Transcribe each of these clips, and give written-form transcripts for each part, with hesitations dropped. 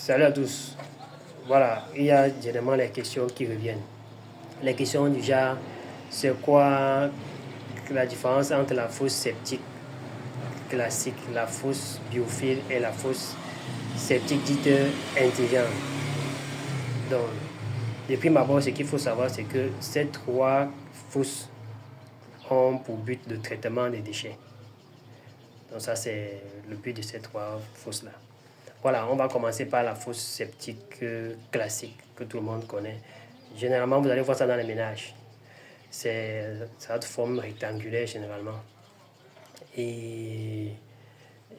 Salut à tous. Voilà, il y a généralement les questions qui reviennent. Les questions du genre, c'est quoi la différence entre la fosse septique classique, la fosse biophile et la fosse septique dite intelligente. Donc, de prime abord, ce qu'il faut savoir, c'est que ces trois fosses ont pour but de traitement des déchets. Donc ça, c'est le but de ces trois fosses-là. Voilà, on va commencer par la fosse septique classique que tout le monde connaît. Généralement, vous allez voir ça dans les ménages. Ça a de forme rectangulaire généralement. Et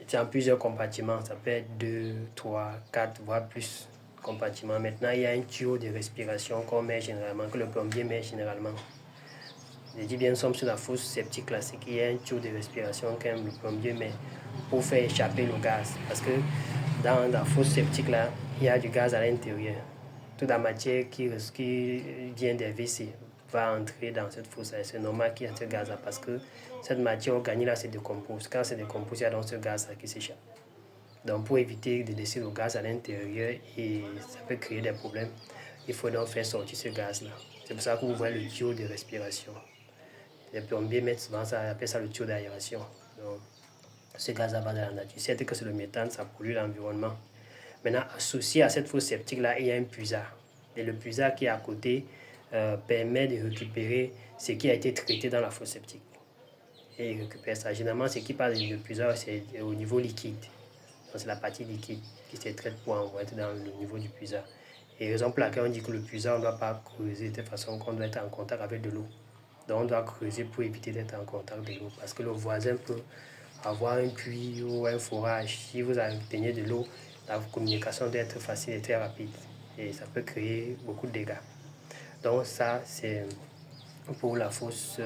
c'est en plusieurs compartiments. Ça peut être 2, 3, 4, voire plus compartiments. Maintenant, il y a un tuyau de respiration qu'on met généralement, que le plombier met généralement. Je dis bien, nous sommes sur la fosse septique classique. Il y a un tuyau de respiration que le plombier met pour faire échapper le gaz. Parce que dans la fosse septique, là, il y a du gaz à l'intérieur. Toute la matière qui vient des WC va entrer dans cette fosse. C'est normal qu'il y ait ce gaz-là parce que cette matière organique-là se décompose. Quand c'est décompose, il y a donc ce gaz-là qui s'échappe. Donc, pour éviter de laisser le gaz à l'intérieur et ça peut créer des problèmes, il faut donc faire sortir ce gaz-là. C'est pour ça que vous voyez le tuyau de respiration. Les plombiers mettent souvent ça, ils appellent ça le tuyau d'aération. Donc, ce gaz-là va dans la nature. C'est que c'est le méthane, ça pollue l'environnement. Maintenant, associé à cette fosse septique-là, il y a un puisard. Et le puisard qui est à côté permet de récupérer ce qui a été traité dans la fosse septique. Et il récupère ça. Généralement, ce qui passe du puisard, c'est au niveau liquide. Donc, c'est la partie liquide qui se traite pour envoyer dans le niveau du puisard. Et raison pour laquelle on dit que le puisard, on ne doit pas creuser de façon qu'on doit être en contact avec de l'eau. Donc, on doit creuser pour éviter d'être en contact de l'eau. Parce que le voisin peut avoir un puits ou un forage. Si vous obtenez de l'eau, la communication doit être facile et très rapide. Et ça peut créer beaucoup de dégâts. Donc, ça, c'est pour la fosse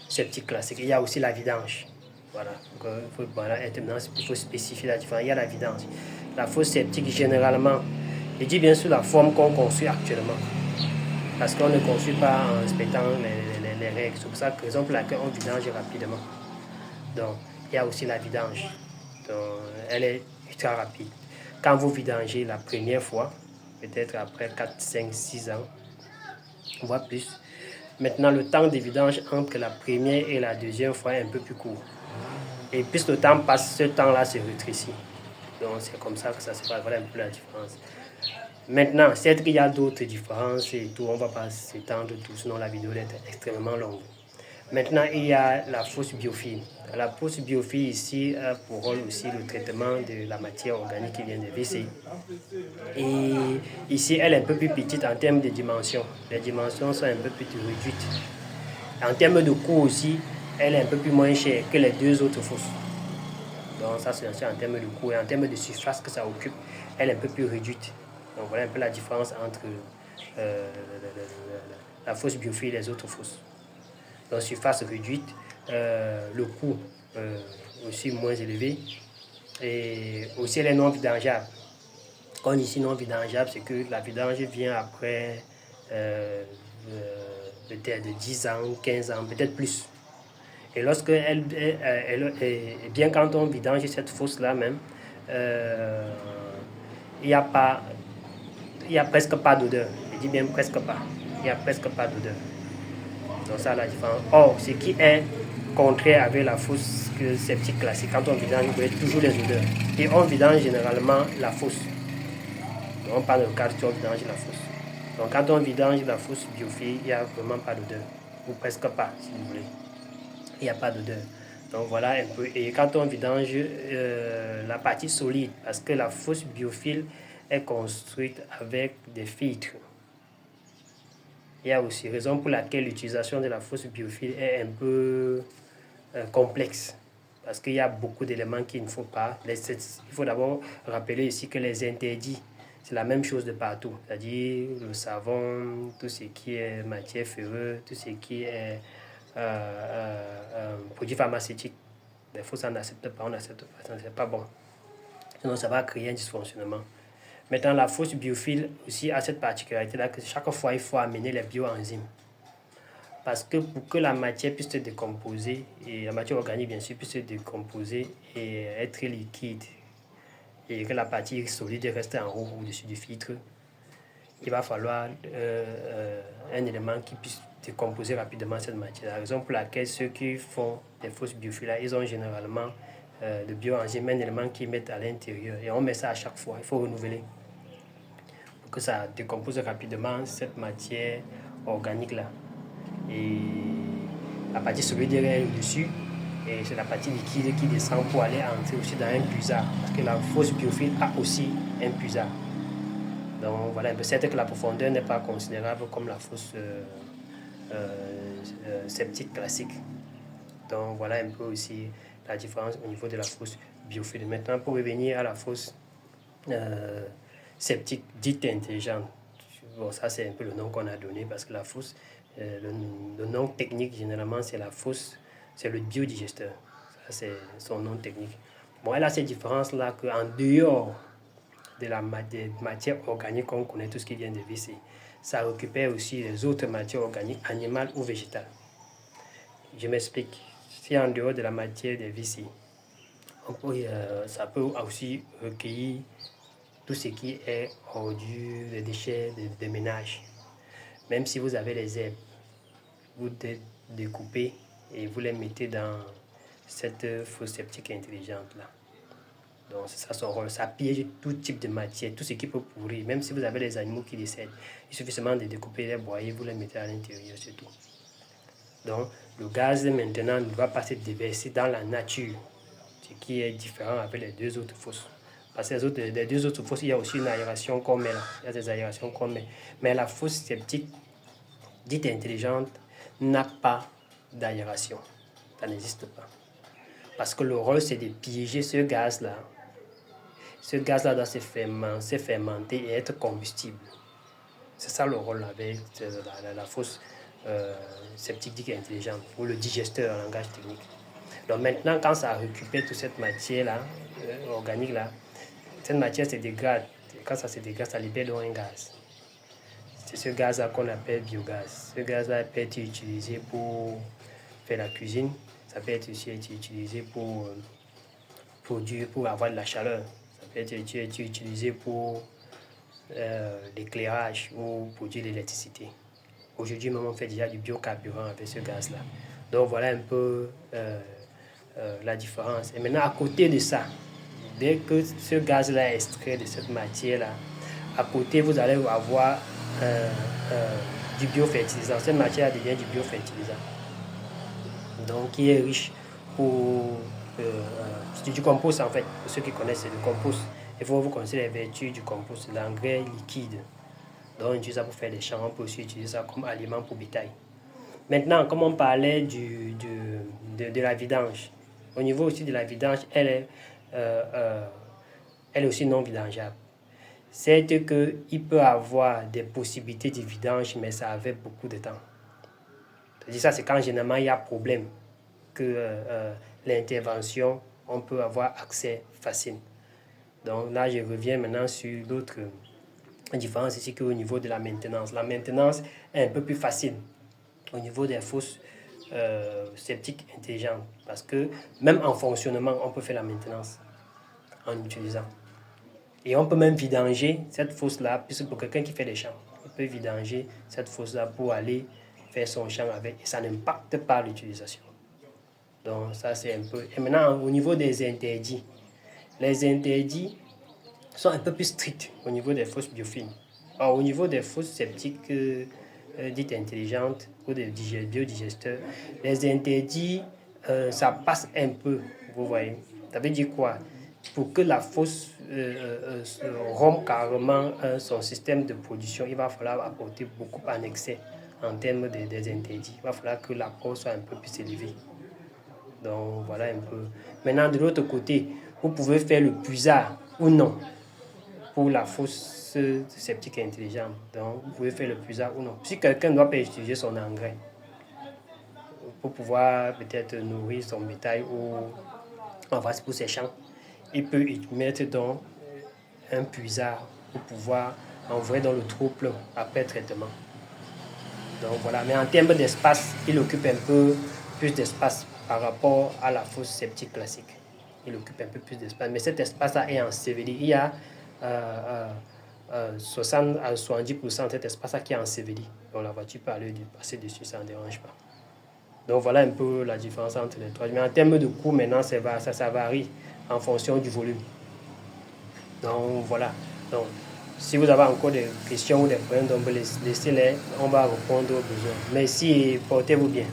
septique classique. Il y a aussi la vidange. Voilà. Il faut spécifier la différence. Il y a la vidange. La fosse septique, généralement, je dis bien sûr la forme qu'on construit actuellement. Parce qu'on ne construit pas en respectant les règles. C'est pour ça que, par exemple, laquelle on vidange rapidement. Donc, il y a aussi la vidange. Donc, elle est ultra rapide. Quand vous vidangez la première fois, peut-être après 4, 5, 6 ans, voire plus, maintenant le temps de vidange entre la première et la deuxième fois est un peu plus court. Et plus le temps passe, ce temps-là se rétrécit. Donc, c'est comme ça que ça se passe. Voilà un peu la différence. Maintenant, c'est qu'il y a d'autres différences et tout, on ne va pas s'étendre tout, sinon la vidéo est extrêmement longue. Maintenant, il y a la fosse biophile. La fosse biophile ici a pour rôle aussi le traitement de la matière organique qui vient des WC. Et ici, elle est un peu plus petite en termes de dimensions. Les dimensions sont un peu plus réduites. En termes de coût aussi, elle est un peu plus moins chère que les deux autres fosses. Donc ça, c'est en termes de coût et en termes de surface que ça occupe, elle est un peu plus réduite. Donc voilà un peu la différence entre la fosse biophile et les autres fosses. Donc surface réduite, le coût aussi moins élevé et aussi elle est non vidangeable. Quand ici non vidangeable, c'est que la vidange vient après peut-être de 10 ans, 15 ans, peut-être plus. Et lorsque bien quand on vidange cette fosse-là même, il n'y a presque pas d'odeur. Je dis bien presque pas. Il n'y a presque pas d'odeur. Donc ça, la différence. Or, ce qui est contraire avec la fosse septique classique, quand on vidange, vous voyez toujours les odeurs. Et on vidange généralement la fosse. Donc on parle de cas où on vidange la fosse. Donc quand on vidange la fosse biophile, il n'y a vraiment pas d'odeur. Ou presque pas, si vous voulez. Il n'y a pas d'odeur. Donc voilà un peu. Et quand on vidange la partie solide, parce que la fosse biophile est construite avec des filtres. Il y a aussi raison pour laquelle l'utilisation de la fosse biophile est un peu complexe. Parce qu'il y a beaucoup d'éléments qu'il ne faut pas. Il faut d'abord rappeler ici que les interdits, c'est la même chose de partout. C'est-à-dire le savon, tout ce qui est matière ferreuse, tout ce qui est produits pharmaceutiques. Les fois, ça n'accepte pas, on n'accepte pas, ça c'est pas bon. Sinon, ça va créer un dysfonctionnement. Maintenant, la fosse biophile aussi a cette particularité-là que chaque fois, il faut amener les bioenzymes. Parce que pour que la matière puisse se décomposer, et la matière organique, bien sûr, puisse se décomposer et être liquide, et que la partie solide reste en haut au-dessus du filtre, il va falloir un élément qui puisse décomposer rapidement cette matière. La raison pour laquelle ceux qui font des fosses biophiles, ils ont généralement le bioenzyme, un élément qu'ils mettent à l'intérieur. Et on met ça à chaque fois, il faut renouveler pour que ça décompose rapidement cette matière organique-là. Et la partie solide est au-dessus, et c'est la partie liquide qui descend pour aller entrer aussi dans un puisard. Parce que la fosse biophile a aussi un puisard. Donc voilà, peut-être que la profondeur n'est pas considérable comme la fosse septique classique. Donc voilà un peu aussi la différence au niveau de la fosse biophile. Maintenant, pour revenir à la fosse septique dite intelligente, bon, ça c'est un peu le nom qu'on a donné parce que la fosse, le nom technique généralement c'est la fosse, c'est le biodigesteur. Ça c'est son nom technique. Bon, elle a ces différences-là qu'en dehors de la matière organique qu'on connaît, tout ce qui vient de WC, ça récupère aussi les autres matières organiques, animales ou végétales. Je m'explique. Si en dehors de la matière des WC, ça peut aussi recueillir tout ce qui est ordures, les déchets de ménage. Même si vous avez les herbes, vous découpez et vous les mettez dans cette fosse septique intelligente-là. Donc c'est ça son rôle, ça piège tout type de matière, tout ce qui peut pourrir. Même si vous avez les animaux qui décèdent, il suffit seulement de découper les broyer, vous les mettez à l'intérieur, c'est tout. Donc le gaz maintenant ne va pas se déverser dans la nature, ce qui est différent avec les deux autres fosses. Parce que les deux autres fosses, il y a aussi une aération qu'on met là, il y a des aérations qu'on met. Mais la fosse septique dite intelligente n'a pas d'aération, ça n'existe pas. Parce que le rôle c'est de piéger ce gaz-là. Ce gaz-là doit se fermenter et être combustible. C'est ça le rôle avec la fosse septique dite intelligente, ou le digesteur en langage technique. Donc maintenant, quand ça récupère toute cette matière-là, organique-là, cette matière se dégrade. Quand ça se dégrade, ça libère donc un gaz. C'est ce gaz-là qu'on appelle biogaz. Ce gaz-là peut être utilisé pour faire la cuisine. Ça peut être aussi utilisé pour avoir de la chaleur. Ça peut être utilisé pour l'éclairage ou produire de l'électricité. Aujourd'hui même, on fait déjà du biocarburant avec ce gaz-là. Donc voilà un peu la différence. Et maintenant, à côté de ça, dès que ce gaz-là est extrait de cette matière-là, à côté, vous allez avoir du biofertilisant. Cette matière devient du biofertilisant. Donc, qui est riche c'est du compost en fait. Pour ceux qui connaissent, c'est du compost. Il faut vous connaître les vertus du compost, l'engrais liquide. Donc, on utilise ça pour faire des champs. On peut aussi utiliser ça comme aliment pour bétail. Maintenant, comme on parlait de la vidange, au niveau aussi de la vidange, elle est aussi non vidangeable. C'est qu'il peut avoir des possibilités de vidange, mais ça avait beaucoup de temps. C'est-à-dire ça, c'est quand généralement il y a problème que l'intervention, on peut avoir accès facile. Donc là, je reviens maintenant sur l'autre différence ici qu'au niveau de la maintenance. La maintenance est un peu plus facile au niveau des fosses septiques intelligentes parce que même en fonctionnement, on peut faire la maintenance en utilisant. Et on peut même vidanger cette fosse-là, puisque pour quelqu'un qui fait des champs, on peut vidanger cette fosse-là pour aller faire son champ avec et ça n'impacte pas l'utilisation. Donc ça c'est un peu... Et maintenant au niveau des interdits, les interdits sont un peu plus stricts au niveau des fosses biophiles. Alors, au niveau des fosses septiques dites intelligentes ou des biodigesteurs, les interdits, ça passe un peu, vous voyez. Ça veut dire quoi? Pour que la fosse rompe carrément son système de production, il va falloir apporter beaucoup en excès en termes des interdits. Il va falloir que l'apport soit un peu plus élevé. Donc voilà un peu. Maintenant, de l'autre côté, vous pouvez faire le puisard ou non pour la fosse septique intelligente. Donc vous pouvez faire le puisard ou non. Si quelqu'un ne doit pas utiliser son engrais pour pouvoir peut-être nourrir son bétail ou pour ses champs, il peut y mettre dans un puisard pour pouvoir envoyer dans le trou plein après traitement. Donc voilà, mais en termes d'espace, il occupe un peu plus d'espace par rapport à la fosse septique classique. il occupe un peu plus d'espace. Mais cet espace-là est enseveli. Il y a 60 à 70% de cet espace-là qui est enseveli. Donc la voiture peut aller passer dessus, ça ne dérange pas. Donc voilà un peu la différence entre les trois. Mais en termes de coût, maintenant, ça varie en fonction du volume. Donc voilà. Donc, si vous avez encore des questions ou des problèmes, donc laissez-les, on va répondre aux besoins. Merci et portez-vous bien.